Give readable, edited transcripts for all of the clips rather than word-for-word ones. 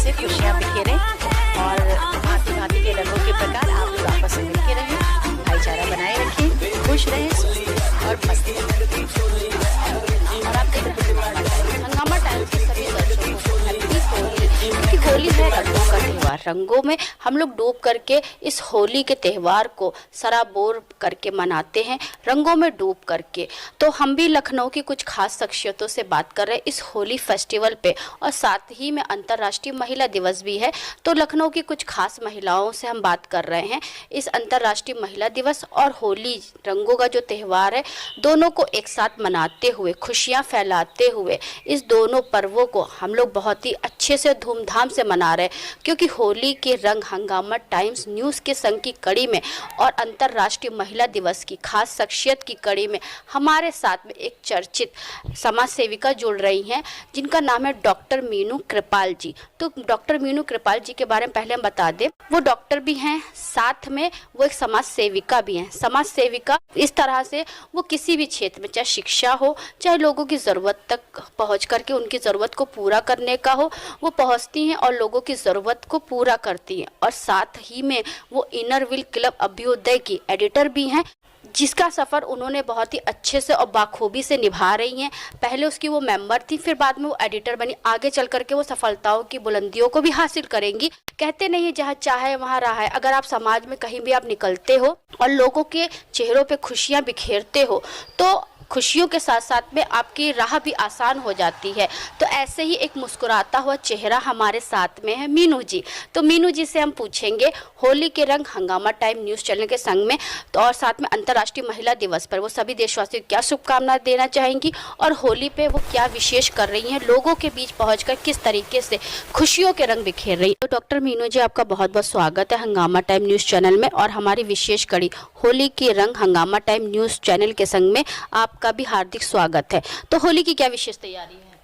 से खुशियाँ बिखेरें और भांति भांति के रंगों के प्रकार आप लोग आपस में मिलके रहें, भाईचारा बनाए रखें, खुश रहें और मस्ती करें। और आप हंगामा टाइम्स के सभी दर्शकों को हैप्पी होली, क्योंकि होली है रंगों का त्यौहार। रंगों में हम लोग डूब करके इस होली के त्यौहार को सराबोर करके मनाते हैं, रंगों में डूब करके। तो हम भी लखनऊ की कुछ खास शख्सियतों से बात कर रहे हैं इस होली फेस्टिवल पे, और साथ ही में अंतर्राष्ट्रीय महिला दिवस भी है, तो लखनऊ की कुछ खास महिलाओं से हम बात कर रहे हैं इस अंतर्राष्ट्रीय महिला दिवस और होली रंगों का जो त्यौहार है, दोनों को एक साथ मनाते हुए, खुशियाँ फैलाते हुए इस दोनों पर्वों को हम लोग बहुत ही अच्छे से धूमधाम से मना रहे हैं। क्योंकि होली के रंग हंगामा टाइम्स न्यूज़ के संग की कड़ी में और अंतर्राष्ट्रीय महिला दिवस की खास शख्सियत की कड़ी में हमारे साथ में एक चर्चित समाज सेविका जुड़ रही हैं, जिनका नाम है डॉक्टर मीनू कृपाल जी। तो डॉक्टर मीनू कृपाल जी के बारे में पहले हम बता दें, वो डॉक्टर भी हैं, साथ में वो एक समाज सेविका भी हैं। समाज सेविका इस तरह से वो किसी भी क्षेत्र में, चाहे शिक्षा हो, चाहे लोगों की ज़रूरत तक पहुंच करके उनकी ज़रूरत को पूरा करने का हो, वो पहुंचती हैं और लोगों की ज़रूरत को पूरा करती हैं। और साथ ही में वो इनर व्हील क्लब अभ्युदय की एडिटर भी हैं, जिसका सफ़र उन्होंने बहुत ही अच्छे से और बाखूबी से निभा रही हैं। पहले उसकी वो मेंबर थी, फिर बाद में वो एडिटर बनी, आगे चल करके वो सफलताओं की बुलंदियों को भी हासिल करेंगी। कहते नहीं जहाँ चाहे वहाँ राह है। अगर आप समाज में कहीं भी आप निकलते हो और लोगों के चेहरों पे खुशियाँ बिखेरते हो, तो खुशियों के साथ साथ में आपकी राह भी आसान हो जाती है। तो ऐसे ही एक मुस्कुराता हुआ चेहरा हमारे साथ में है मीनू जी। तो मीनू जी से हम पूछेंगे होली के रंग हंगामा टाइम न्यूज़ चैनल के संग में, तो और साथ में अंतर्राष्ट्रीय महिला दिवस पर वो सभी देशवासियों को क्या शुभकामनाएं देना चाहेंगी और होली पे वो क्या विशेष कर रही हैं, लोगों के बीच पहुँचकर किस तरीके से खुशियों के रंग बिखेर रही है। तो डॉक्टर मीनू जी, आपका बहुत बहुत स्वागत है हंगामा टाइम न्यूज़ चैनल में, और हमारी विशेष कड़ी होली के रंग हंगामा टाइम न्यूज़ चैनल के संग में आपका भी हार्दिक स्वागत है। तो होली की क्या विशेष तैयारी है?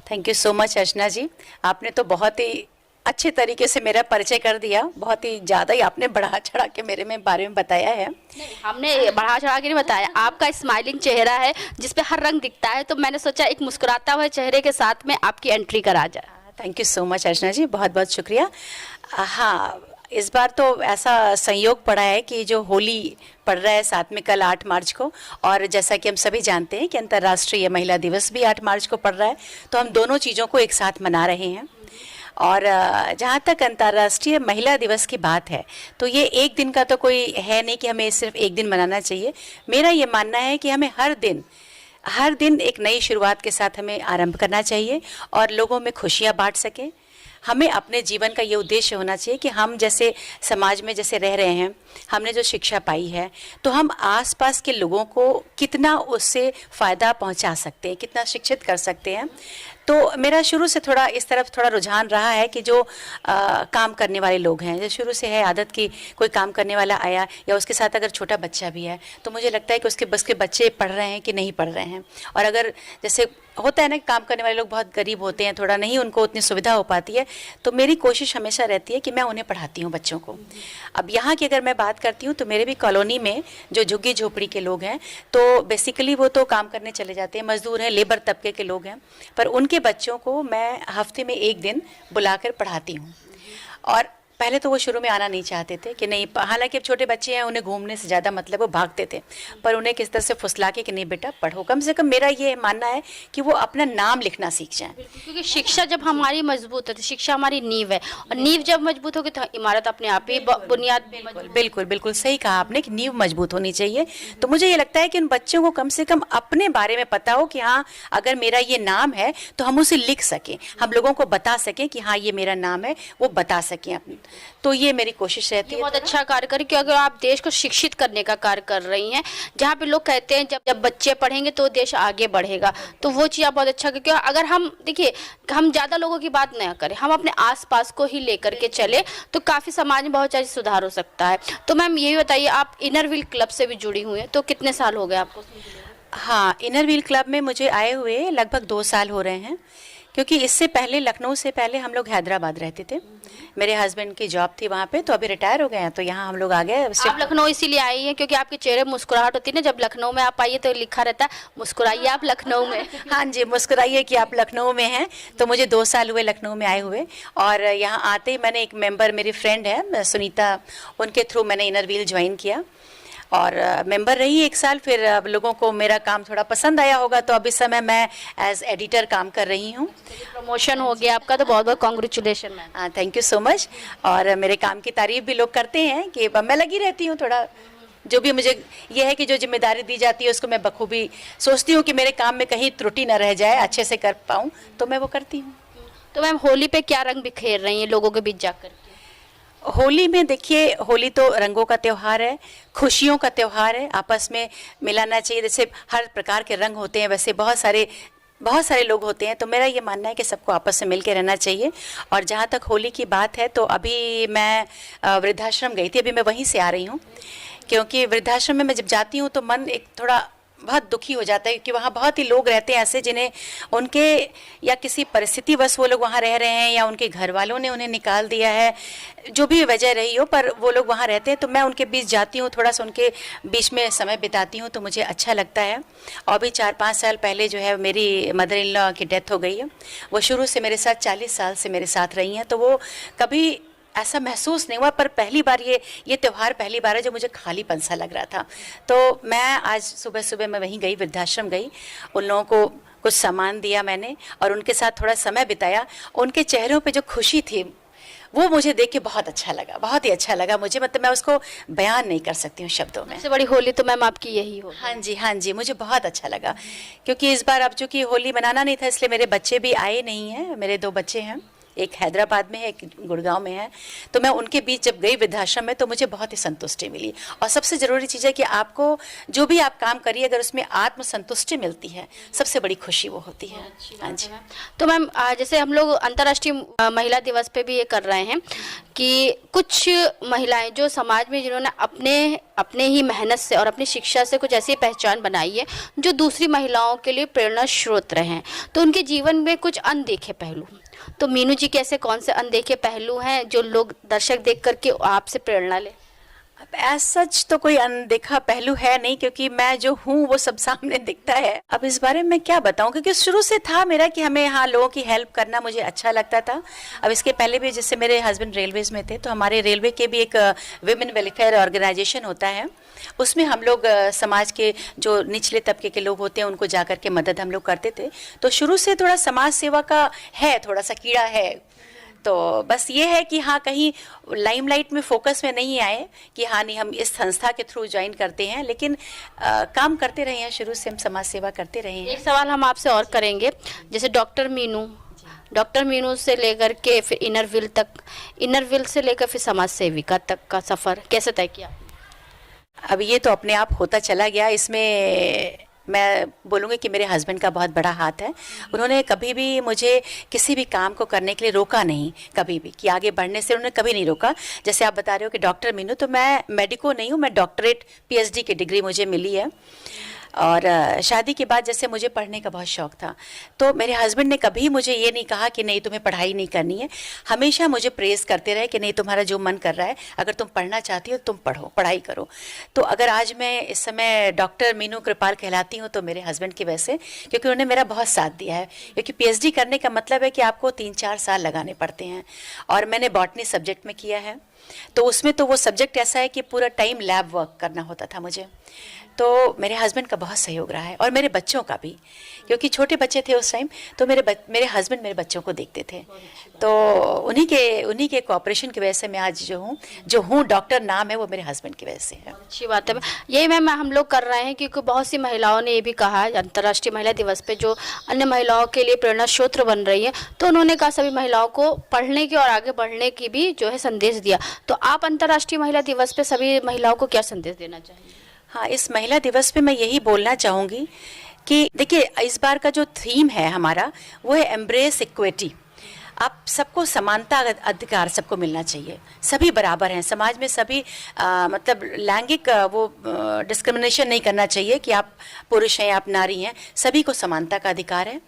थैंक यू सो मच अर्चना जी, आपने तो बहुत ही अच्छे तरीके से मेरा परिचय कर दिया, बहुत ही ज़्यादा ही आपने बढ़ा चढ़ा के मेरे बारे में बताया है। नहीं, हमने बढ़ा चढ़ा के नहीं बताया, आपका स्माइलिंग चेहरा है जिसपे हर रंग दिखता है, तो मैंने सोचा एक मुस्कुराता हुए चेहरे के साथ में आपकी एंट्री करा जाए। थैंक यू सो मच अर्चना जी, बहुत बहुत शुक्रिया। हाँ, इस बार तो ऐसा संयोग पड़ा है कि जो होली पड़ रहा है साथ में कल 8 मार्च को, और जैसा कि हम सभी जानते हैं कि अंतर्राष्ट्रीय महिला दिवस भी 8 मार्च को पड़ रहा है, तो हम दोनों चीज़ों को एक साथ मना रहे हैं। और जहाँ तक अंतर्राष्ट्रीय महिला दिवस की बात है, तो ये एक दिन का तो कोई है नहीं कि हमें सिर्फ एक दिन मनाना चाहिए। मेरा ये मानना है कि हमें हर दिन एक नई शुरुआत के साथ हमें आरंभ करना चाहिए और लोगों में खुशियाँ बांट सकें। हमें अपने जीवन का ये उद्देश्य होना चाहिए कि हम जैसे समाज में जैसे रह रहे हैं, हमने जो शिक्षा पाई है, तो हम आसपास के लोगों को कितना उससे फ़ायदा पहुंचा सकते हैं, कितना शिक्षित कर सकते हैं। तो मेरा शुरू से थोड़ा इस तरफ थोड़ा रुझान रहा है कि जो काम करने वाले लोग हैं, जो शुरू से है आदत की, कोई काम करने वाला आया या उसके साथ अगर छोटा बच्चा भी है, तो मुझे लगता है कि उसके बस के बच्चे पढ़ रहे हैं कि नहीं पढ़ रहे हैं। और अगर जैसे होता है ना कि काम करने वाले लोग बहुत गरीब होते हैं, थोड़ा नहीं उनको उतनी सुविधा हो पाती है, तो मेरी कोशिश हमेशा रहती है कि मैं उन्हें पढ़ाती हूँ बच्चों को। अब यहाँ की अगर मैं बात करती हूँ, तो मेरे भी कॉलोनी में जो झुग्गी झोपड़ी के लोग हैं, तो बेसिकली वो तो काम करने चले जाते हैं, मजदूर हैं, लेबर तबके के लोग हैं, पर उनके बच्चों को मैं हफ्ते में एक दिन बुलाकर पढ़ाती हूँ। और पहले तो वो शुरू में आना नहीं चाहते थे कि नहीं, हालांकि अब छोटे बच्चे हैं, उन्हें घूमने से ज़्यादा मतलब वो भागते थे, पर उन्हें किस तरह से फुसला के कि नहीं बेटा पढ़ो। कम से कम मेरा ये मानना है कि वो अपना नाम लिखना सीख जाएं, क्योंकि शिक्षा जब हमारी मजबूत है, तो शिक्षा हमारी नींव है, और नींव जब मजबूत होगी तो इमारत अपने आप ही बुनियाद। बिल्कुल बिल्कुल सही कहा आपने कि नींव मजबूत होनी चाहिए। तो मुझे ये लगता है कि उन बच्चों को कम से कम अपने बारे में पता हो कि हाँ, अगर मेरा ये नाम है तो हम उसे लिख सकें, हम लोगों को बता सकें कि हाँ ये मेरा नाम है, वो बता सकें अपने। तो ये मेरी कोशिश रहती है। बहुत अच्छा कार्य करें, क्योंकि आप देश को शिक्षित करने का कार्य कर रही हैं, जहाँ पे लोग कहते हैं जब बच्चे पढ़ेंगे तो देश आगे बढ़ेगा, तो वो चीज़ आप बहुत अच्छा, क्योंकि अगर हम देखिए हम ज़्यादा लोगों की बात ना करें, हम अपने आसपास को ही लेकर के चले, तो काफ़ी समाज में बहुत सारी सुधार हो सकता है। तो मैम ये बताइए, आप इनर व्हील क्लब से भी जुड़ी हुई हैं, तो कितने साल हो गए आपको? हाँ, इनर व्हील क्लब में मुझे आए हुए लगभग 2 साल हो रहे हैं। क्योंकि इससे पहले, लखनऊ से पहले हम लोग हैदराबाद रहते थे। मेरे हस्बैंड की जॉब थी वहाँ पे, तो अभी रिटायर हो गए हैं, तो यहाँ हम लोग आ गए। आप लखनऊ इसीलिए आई हैं क्योंकि आपके चेहरे मुस्कुराहट होती है ना, जब लखनऊ में आप आइए तो लिखा रहता है मुस्कुराइए आप लखनऊ में। हाँ जी, मुस्कुराइए कि आप लखनऊ में हैं। तो मुझे 2 साल हुए लखनऊ में आए हुए, और यहाँ आते ही मैंने एक मेंबर, मेरी फ्रेंड है सुनीता, उनके थ्रू मैंने इनर व्हील ज्वाइन किया और मेंबर रही 1 साल। फिर अब लोगों को मेरा काम थोड़ा पसंद आया होगा, तो अब इस समय मैं एज एडिटर काम कर रही हूँ। प्रमोशन हो गया आपका, तो बहुत बहुत congratulation ma'am. Thank you so much. और मेरे काम की तारीफ भी लोग करते हैं कि मैं लगी रहती हूँ थोड़ा, जो भी मुझे ये है कि जो जिम्मेदारी दी जाती है उसको मैं बखूबी सोचती हूँ कि मेरे काम में कहीं त्रुटि ना रह जाए, अच्छे से कर पाऊँ, तो मैं वो करती हूँ। तो मैम होली पे क्या रंग बिखेर रही हैं लोगों के बीच जाकर? होली में देखिए, होली तो रंगों का त्यौहार है, खुशियों का त्यौहार है, आपस में मिलाना चाहिए। जैसे हर प्रकार के रंग होते हैं, वैसे बहुत सारे लोग होते हैं, तो मेरा ये मानना है कि सबको आपस में मिल के रहना चाहिए। और जहाँ तक होली की बात है, तो अभी मैं वृद्धाश्रम गई थी, अभी मैं वहीं से आ रही हूँ, क्योंकि वृद्धाश्रम में मैं जब जाती हूँ तो मन एक थोड़ा बहुत दुखी हो जाता है, क्योंकि वहाँ बहुत ही लोग रहते हैं ऐसे जिन्हें उनके या किसी परिस्थितिवश वो लोग वहाँ रह रहे हैं, या उनके घर वालों ने उन्हें निकाल दिया है, जो भी वजह रही हो, पर वो लोग वहाँ रहते हैं। तो मैं उनके बीच जाती हूँ, थोड़ा सा उनके बीच में समय बिताती हूँ, तो मुझे अच्छा लगता है। और भी 4-5 साल पहले जो है मेरी मदर इन लॉ की डेथ हो गई है। वो शुरू से मेरे साथ 40 साल से मेरे साथ रही हैं, तो वो कभी ऐसा महसूस नहीं हुआ, पर पहली बार ये त्यौहार पहली बार है जो मुझे खालीपन सा लग रहा था। तो मैं आज सुबह मैं वहीं गई, वृद्धाश्रम गई, उन लोगों को कुछ सामान दिया मैंने और उनके साथ थोड़ा समय बिताया। उनके चेहरों पे जो खुशी थी वो मुझे देख के बहुत अच्छा लगा, बहुत ही अच्छा लगा मुझे, मतलब मैं उसको बयान नहीं कर सकती हूँ शब्दों में। सबसे बड़ी होली तो मैम आपकी यही हो। हाँ जी, मुझे बहुत अच्छा लगा, क्योंकि इस बार अब चूंकि होली मनाना नहीं था, इसलिए मेरे बच्चे भी आए नहीं हैं। मेरे 2 बच्चे हैं, एक हैदराबाद में है, एक गुड़गांव में है। तो मैं उनके बीच जब गई वृद्धाश्रम में, तो मुझे बहुत ही संतुष्टि मिली। और सबसे ज़रूरी चीज़ है कि आपको जो भी आप काम करिए, अगर उसमें आत्मसंतुष्टि मिलती है, सबसे बड़ी खुशी वो होती है। हाँ जी। तो मैम जैसे हम लोग अंतर्राष्ट्रीय महिला दिवस पे भी ये कर रहे हैं कि कुछ महिलाएं जो समाज में, जिन्होंने अपने ही मेहनत से और अपनी शिक्षा से कुछ ऐसी पहचान बनाई है जो दूसरी महिलाओं के लिए प्रेरणा स्रोत रहे हैं, तो उनके जीवन में कुछ अनदेखे पहलू, तो मीनू जी कैसे कौन से अनदेखे पहलू हैं जो लोग दर्शक देख करके आपसे प्रेरणा ले? एज सच तो कोई अनदेखा पहलू है नहीं, क्योंकि मैं जो हूँ वो सब सामने दिखता है। अब इस बारे में क्या बताऊँ, क्योंकि शुरू से था मेरा कि हमें लोगों की हेल्प करना मुझे अच्छा लगता था। अब इसके पहले भी जैसे मेरे हस्बैंड रेलवेज में थे, तो हमारे रेलवे के भी एक विमेन वेलफेयर ऑर्गेनाइजेशन होता है, उसमें हम लोग समाज के जो निचले तबके के लोग होते हैं उनको जाकर के मदद हम लोग करते थे। तो शुरू से थोड़ा समाज सेवा का है, थोड़ा सा कीड़ा है। तो बस ये है कि कहीं लाइमलाइट में फोकस में नहीं आए कि नहीं हम इस संस्था के थ्रू ज्वाइन करते हैं, लेकिन काम करते रहे हैं, शुरू से हम समाज सेवा करते रहे हैं। एक सवाल हम आपसे और करेंगे, जैसे डॉक्टर मीनू से लेकर के फिर इनर व्हील से लेकर फिर समाज सेविका तक का सफ़र कैसे तय किया? अब ये तो अपने आप होता चला गया। इसमें मैं बोलूँगी कि मेरे हस्बैंड का बहुत बड़ा हाथ है। उन्होंने कभी भी मुझे किसी भी काम को करने के लिए रोका नहीं, कभी भी, कि आगे बढ़ने से उन्होंने कभी नहीं रोका। जैसे आप बता रहे हो कि डॉक्टर मीनू, तो मैं मेडिको नहीं हूँ, मैं डॉक्टरेट PhD की डिग्री मुझे मिली है। और शादी के बाद जैसे मुझे पढ़ने का बहुत शौक़ था, तो मेरे हस्बैंड ने कभी मुझे ये नहीं कहा कि नहीं तुम्हें पढ़ाई नहीं करनी है। हमेशा मुझे प्रेज़ करते रहे कि नहीं तुम्हारा जो मन कर रहा है, अगर तुम पढ़ना चाहती हो तुम पढ़ो, पढ़ाई करो। तो अगर आज मैं इस समय डॉक्टर मीनू कृपाल कहलाती हूँ तो मेरे हस्बैंड की वजह से, क्योंकि उन्होंने मेरा बहुत साथ दिया है। क्योंकि PhD करने का मतलब है कि आपको 3-4 साल लगाने पड़ते हैं, और मैंने बॉटनी सब्जेक्ट में किया है, तो उसमें तो वो सब्जेक्ट ऐसा है कि पूरा टाइम लैब वर्क करना होता था मुझे। तो मेरे हस्बैंड का बहुत सहयोग रहा है, और मेरे बच्चों का भी, क्योंकि छोटे बच्चे थे उस टाइम, तो मेरे हस्बैंड मेरे बच्चों को देखते थे। तो उन्हीं के कोऑपरेशन की वजह से मैं आज जो हूँ डॉक्टर नाम है, वो मेरे हस्बैंड की वजह से है। अच्छी बात है। यही मैम हम लोग कर रहे हैं, क्योंकि बहुत सी महिलाओं ने ये भी कहा अंतर्राष्ट्रीय महिला दिवस पे जो अन्य महिलाओं के लिए प्रेरणा स्रोत बन रही है, तो उन्होंने कहा सभी महिलाओं को पढ़ने की और आगे बढ़ने की भी जो है संदेश दिया। तो आप अंतर्राष्ट्रीय महिला दिवस पे सभी महिलाओं को क्या संदेश देना चाहिए? इस महिला दिवस पे मैं यही बोलना चाहूँगी कि देखिए, इस बार का जो थीम है हमारा वो है एम्ब्रेस इक्विटी। आप सबको समानता अधिकार सबको मिलना चाहिए, सभी बराबर हैं समाज में, सभी मतलब लैंगिक वो डिस्क्रिमिनेशन नहीं करना चाहिए कि आप पुरुष हैं या आप नारी हैं, सभी को समानता का अधिकार है।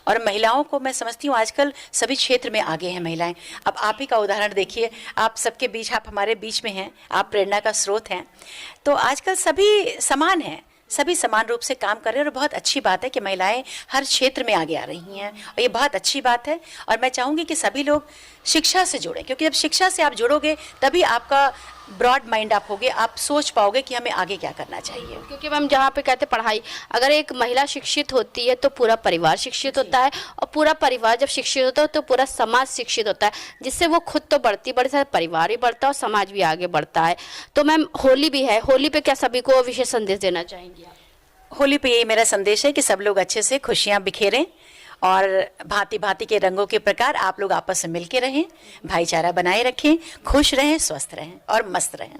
और महिलाओं को मैं समझती हूँ आजकल सभी क्षेत्र में आगे हैं महिलाएं। अब आप ही का उदाहरण देखिए, आप सबके बीच, आप हमारे बीच में हैं, आप प्रेरणा का स्रोत हैं। तो आजकल सभी समान हैं, सभी समान रूप से काम कर रहे हैं और बहुत अच्छी बात है कि महिलाएं हर क्षेत्र में आगे आ रही हैं और ये बहुत अच्छी बात है। और मैं चाहूँगी कि सभी लोग शिक्षा से जुड़ें, क्योंकि जब शिक्षा से आप जुड़ोगे तभी आपका ब्रॉड माइंड आप होगे, आप सोच पाओगे कि हमें आगे क्या करना चाहिए। क्योंकि मैम जहाँ पे कहते पढ़ाई, अगर एक महिला शिक्षित होती है तो पूरा परिवार शिक्षित होता है, और पूरा परिवार जब शिक्षित होता है तो पूरा समाज शिक्षित होता है, जिससे वो खुद तो बढ़ती बढ़ती, परिवार भी बढ़ता है और समाज भी आगे बढ़ता है। तो मैम होली भी है, होली पे क्या सभी को विशेष संदेश देना चाहेंगी आप? होली पे यही मेरा संदेश है कि सब लोग अच्छे से खुशियाँ बिखेरें और भांति भांति के रंगों के प्रकार आप लोग आपस में मिलके रहें, भाईचारा बनाए रखें, खुश रहें, स्वस्थ रहें और मस्त रहें।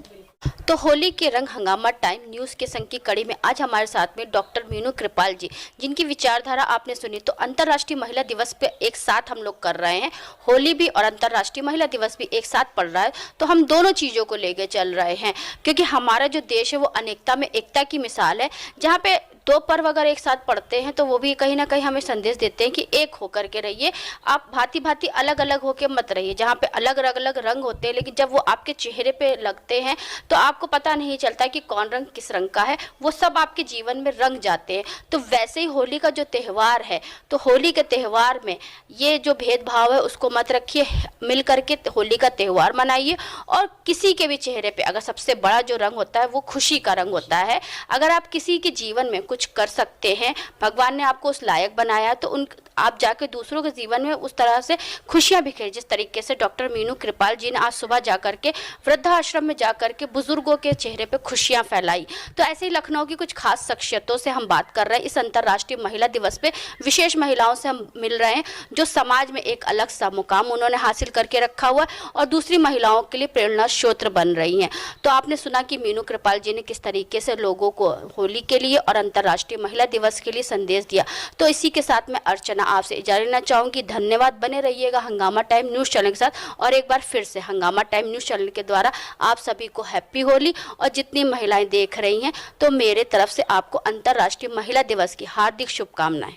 तो होली के रंग हंगामा टाइम न्यूज़ के संग की कड़ी में आज हमारे साथ में डॉक्टर मीनू कृपाल जी, जिनकी विचारधारा आपने सुनी। तो अंतर्राष्ट्रीय महिला दिवस पे एक साथ हम लोग कर रहे हैं, होली भी और अंतर्राष्ट्रीय महिला दिवस भी एक साथ पड़ रहा है, तो हम दोनों चीज़ों को लेके चल रहे हैं, क्योंकि हमारा जो देश है वो अनेकता में एकता की मिसाल है। जहाँ पे दो पर्व अगर एक साथ पड़ते हैं तो वो भी कहीं ना कहीं हमें संदेश देते हैं कि एक होकर के रहिए, आप भांति भांति अलग अलग होके मत रहिए। जहाँ पे अलग अलग रंग होते हैं, लेकिन जब वो आपके चेहरे पे लगते हैं तो आपको पता नहीं चलता कि कौन रंग किस रंग का है, वो सब आपके जीवन में रंग जाते हैं। तो वैसे ही होली का जो त्यौहार है, तो होली के त्यौहार में ये जो भेदभाव है उसको मत रखिए, मिल करके होली का त्यौहार मनाइए। और किसी के भी चेहरे पे अगर सबसे बड़ा जो रंग होता है वो खुशी का रंग होता है। अगर आप किसी के जीवन में कुछ कर सकते हैं, भगवान ने आपको उस लायक बनाया, तो उन आप जाके दूसरों के जीवन में उस तरह से खुशियां बिखेर, जिस तरीके से डॉक्टर मीनू कृपाल जी ने आज सुबह जाकर के वृद्धाश्रम में जाकर के बुजुर्गों के चेहरे पे खुशियां फैलाई। तो ऐसे ही लखनऊ की कुछ खास शख्सियतों से हम बात कर रहे हैं। इस अंतर्राष्ट्रीय महिला दिवस पे विशेष महिलाओं से हम मिल रहे हैं जो समाज में एक अलग सा मुकाम उन्होंने हासिल करके रखा हुआ है और दूसरी महिलाओं के लिए प्रेरणा स्रोत बन रही हैं। तो आपने सुना कि मीनू कृपाल जी ने किस तरीके से लोगों को होली के लिए और अंतर्राष्ट्रीय महिला दिवस के लिए संदेश दिया। तो इसी के साथ मैं अर्चना आपसे इजाजत लेना चाहूंगी। धन्यवाद, बने रहिएगा हंगामा टाइम न्यूज़ चैनल के साथ। और एक बार फिर से हंगामा टाइम न्यूज़ चैनल के द्वारा आप सभी को हैप्पी होली। और जितनी महिलाएं देख रही हैं तो मेरे तरफ से आपको अंतर्राष्ट्रीय महिला दिवस की हार्दिक शुभकामनाएं।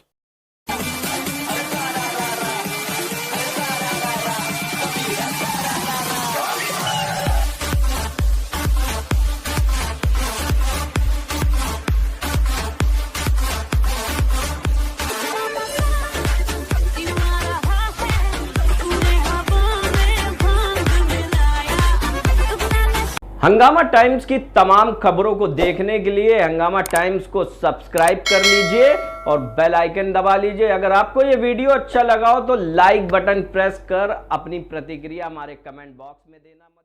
हंगामा टाइम्स की तमाम खबरों को देखने के लिए हंगामा टाइम्स को सब्सक्राइब कर लीजिए और बेल आइकन दबा लीजिए। अगर आपको ये वीडियो अच्छा लगा हो तो लाइक बटन प्रेस कर अपनी प्रतिक्रिया हमारे कमेंट बॉक्स में देना मत